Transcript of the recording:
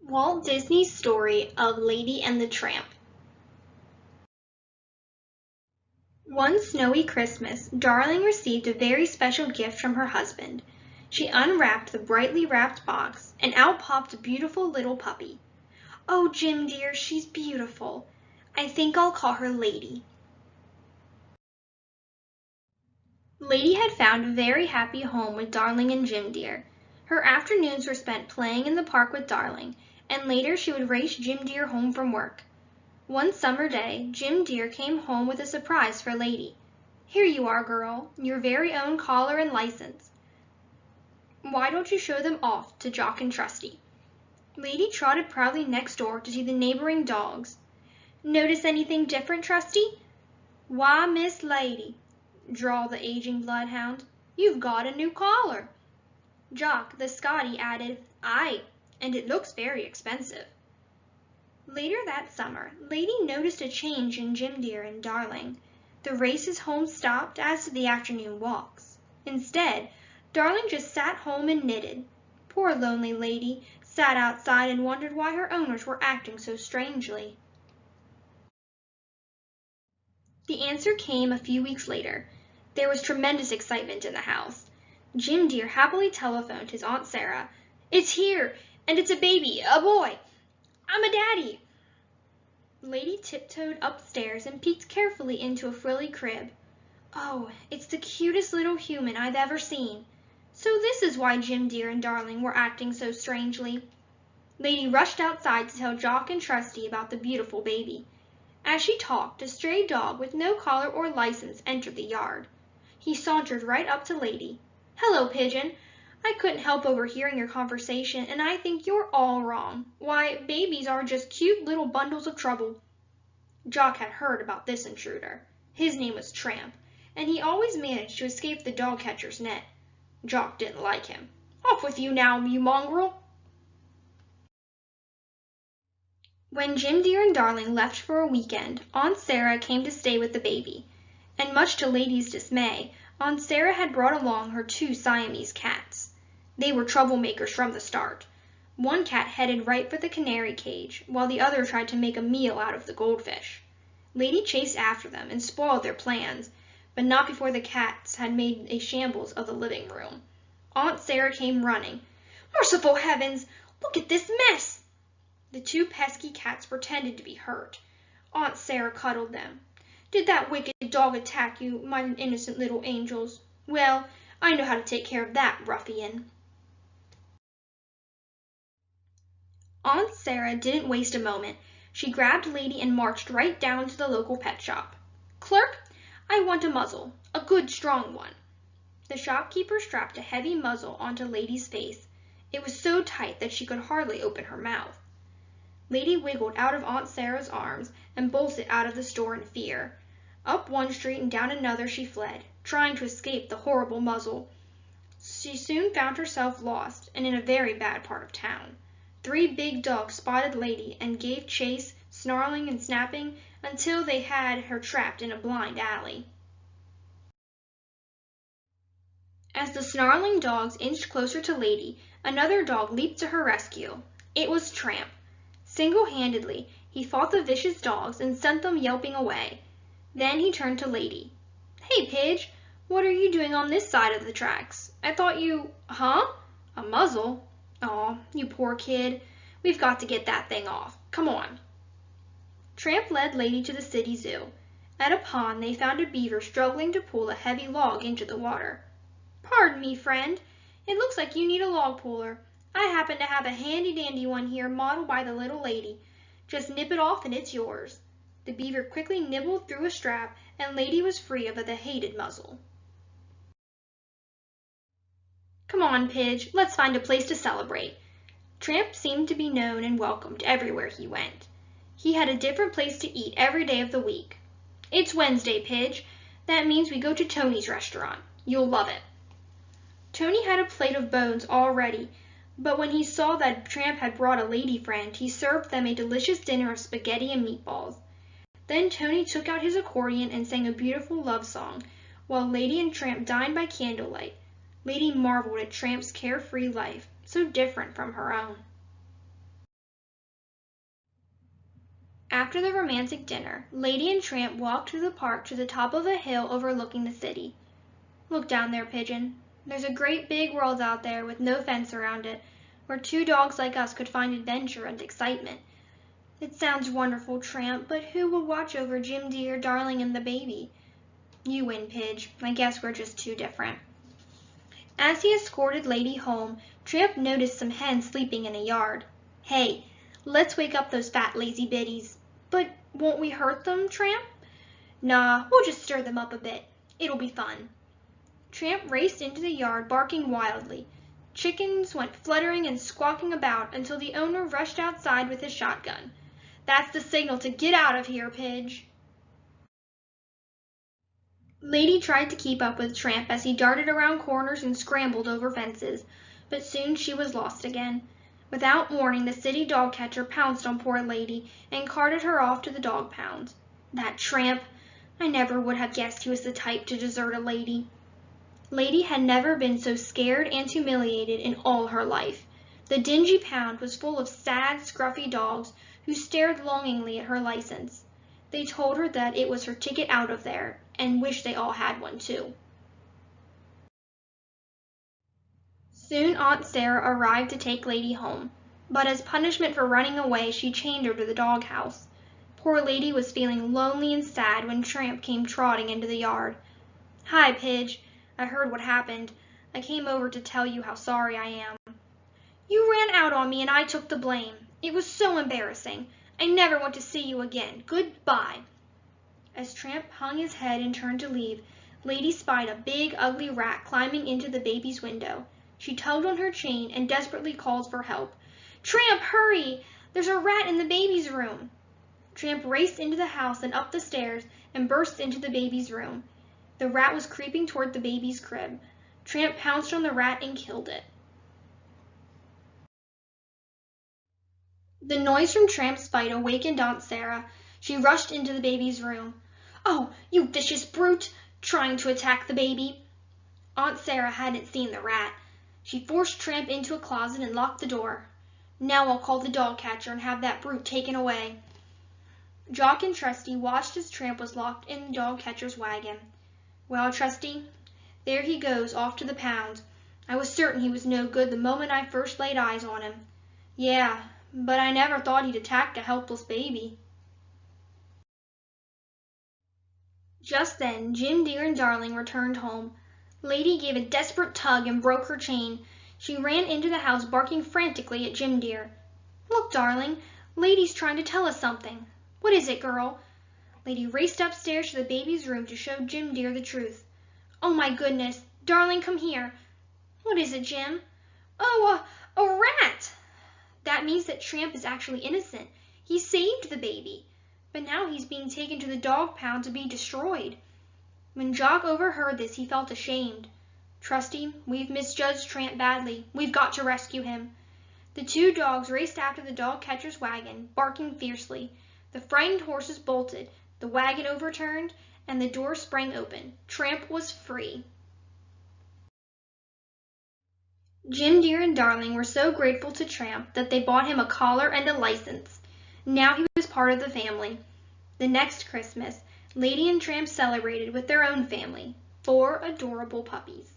Walt Disney's story of Lady and the Tramp. One snowy Christmas, Darling received a very special gift from her husband. She unwrapped the brightly wrapped box, and out popped a beautiful little puppy. "Oh, Jim dear, she's beautiful. I think I'll call her Lady." Lady had found a very happy home with Darling and Jim dear. Her afternoons were spent playing in the park with Darling, and later she would race Jim dear home from work. One summer day, Jim dear came home with a surprise for Lady. "Here you are, girl, your very own collar and license. Why don't you show them off to Jock and Trusty?" Lady trotted proudly next door to see the neighboring dogs. "Notice anything different, Trusty?" "Why, Miss Lady," drawled the aging bloodhound, "you've got a new collar." Jock, the Scotty, added, "Aye, and it looks very expensive." Later that summer, Lady noticed a change in Jim dear and Darling. The races home stopped, as did the afternoon walks. Instead, Darling just sat home and knitted. Poor lonely Lady sat outside and wondered why her owners were acting so strangely. The answer came a few weeks later. There was tremendous excitement in the house. Jim dear happily telephoned his Aunt Sarah. "It's here, and it's a baby, a boy. I'm a daddy." Lady tiptoed upstairs and peeked carefully into a frilly crib. "Oh, it's the cutest little human I've ever seen. So this is why Jim dear and Darling were acting so strangely." Lady rushed outside to tell Jock and Trusty about the beautiful baby. As she talked, a stray dog with no collar or license entered the yard. He sauntered right up to Lady. "Hello, Pigeon. I couldn't help overhearing your conversation, and I think you're all wrong. Why, babies are just cute little bundles of trouble." Jock had heard about this intruder. His name was Tramp, and he always managed to escape the dog catcher's net. Jock didn't like him. "Off with you now, you mongrel." When Jim dear and Darling left for a weekend, Aunt Sarah came to stay with the baby. And much to Lady's dismay, Aunt Sarah had brought along her two Siamese cats. They were troublemakers from the start. One cat headed right for the canary cage, while the other tried to make a meal out of the goldfish. Lady chased after them and spoiled their plans, but not before the cats had made a shambles of the living room. Aunt Sarah came running. "Merciful heavens! Look at this mess!" The two pesky cats pretended to be hurt. Aunt Sarah cuddled them. "Did that wicked dog attack you, my innocent little angels? Well, I know how to take care of that ruffian." Aunt Sarah didn't waste a moment. She grabbed Lady and marched right down to the local pet shop. "Clerk, I want a muzzle, a good strong one." The shopkeeper strapped a heavy muzzle onto Lady's face. It was so tight that she could hardly open her mouth. Lady wiggled out of Aunt Sarah's arms and bolted out of the store in fear. Up one street and down another she fled, trying to escape the horrible muzzle. She soon found herself lost and in a very bad part of town. 3 big dogs spotted Lady and gave chase, snarling and snapping, until they had her trapped in a blind alley. As the snarling dogs inched closer to Lady, another dog leaped to her rescue. It was Tramp. Single-handedly, he fought the vicious dogs and sent them yelping away. Then he turned to Lady. "Hey, Pidge, what are you doing on this side of the tracks? I thought you—" "Huh? A muzzle? Aw, you poor kid. We've got to get that thing off. Come on." Tramp led Lady to the city zoo. At a pond they found a beaver struggling to pull a heavy log into the water. "Pardon me, friend. It looks like you need a log puller. I happen to have a handy-dandy one here modeled by the little lady. Just nip it off and it's yours." The beaver quickly nibbled through a strap, and Lady was free of the hated muzzle. "Come on, Pidge, let's find a place to celebrate." Tramp seemed to be known and welcomed everywhere he went. He had a different place to eat every day of the week. "It's Wednesday, Pidge. That means we go to Tony's restaurant. You'll love it." Tony had a plate of bones all ready, but when he saw that Tramp had brought a lady friend, he served them a delicious dinner of spaghetti and meatballs. Then Tony took out his accordion and sang a beautiful love song, while Lady and Tramp dined by candlelight. Lady marveled at Tramp's carefree life, so different from her own. After the romantic dinner, Lady and Tramp walked through the park to the top of a hill overlooking the city. "Look down there, Pigeon. There's a great big world out there with no fence around it, where two dogs like us could find adventure and excitement. It sounds wonderful, Tramp, but who will watch over Jim dear, Darling, and the baby? You win, Pidge. I guess we're just too different." As he escorted Lady home, Tramp noticed some hens sleeping in a yard. "Hey, let's wake up those fat lazy biddies." "But won't we hurt them, Tramp?" "Nah, we'll just stir them up a bit. It'll be fun." Tramp raced into the yard, barking wildly. Chickens went fluttering and squawking about until the owner rushed outside with his shotgun. "That's the signal to get out of here, Pidge." Lady tried to keep up with Tramp as he darted around corners and scrambled over fences, but soon she was lost again. Without warning, the city dog catcher pounced on poor Lady and carted her off to the dog pound. That Tramp! I never would have guessed he was the type to desert a lady. Lady had never been so scared and humiliated in all her life. The dingy pound was full of sad, scruffy dogs who stared longingly at her license. They told her that it was her ticket out of there, and wished they all had one too. Soon Aunt Sarah arrived to take Lady home, but as punishment for running away, she chained her to the doghouse. Poor Lady was feeling lonely and sad when Tramp came trotting into the yard. "Hi, Pidge. I heard what happened. I came over to tell you how sorry I am." "You ran out on me and I took the blame. It was so embarrassing. I never want to see you again. Goodbye." As Tramp hung his head and turned to leave, Lady spied a big, ugly rat climbing into the baby's window. She tugged on her chain and desperately called for help. "Tramp, hurry! There's a rat in the baby's room." Tramp raced into the house and up the stairs and burst into the baby's room. The rat was creeping toward the baby's crib. Tramp pounced on the rat and killed it. The noise from Tramp's fight awakened Aunt Sarah. She rushed into the baby's room. "Oh, you vicious brute! Trying to attack the baby!" Aunt Sarah hadn't seen the rat. She forced Tramp into a closet and locked the door. "Now I'll call the dog catcher and have that brute taken away." Jock and Trusty watched as Tramp was locked in the dog catcher's wagon. "Well, Trusty, there he goes off to the pound. I was certain he was no good the moment I first laid eyes on him." "Yeah, but I never thought he'd attack a helpless baby." Just then, Jim dear and Darling returned home. Lady gave a desperate tug and broke her chain. She ran into the house barking frantically at Jim dear. "Look, Darling, Lady's trying to tell us something." "What is it, girl?" Lady raced upstairs to the baby's room to show Jim dear the truth. "Oh my goodness! Darling, come here." "What is it, Jim?" "Oh, a rat!" "That means that Tramp is actually innocent. He saved the baby. But now he's being taken to the dog pound to be destroyed." When Jock overheard this, he felt ashamed. "Trusty, we've misjudged Tramp badly. We've got to rescue him." The two dogs raced after the dog catcher's wagon, barking fiercely. The frightened horses bolted, the wagon overturned, and the door sprang open. Tramp was free. Jim dear and Darling were so grateful to Tramp that they bought him a collar and a license. Now he was part of the family. The next Christmas, Lady and Tramp celebrated with their own family, 4 adorable puppies.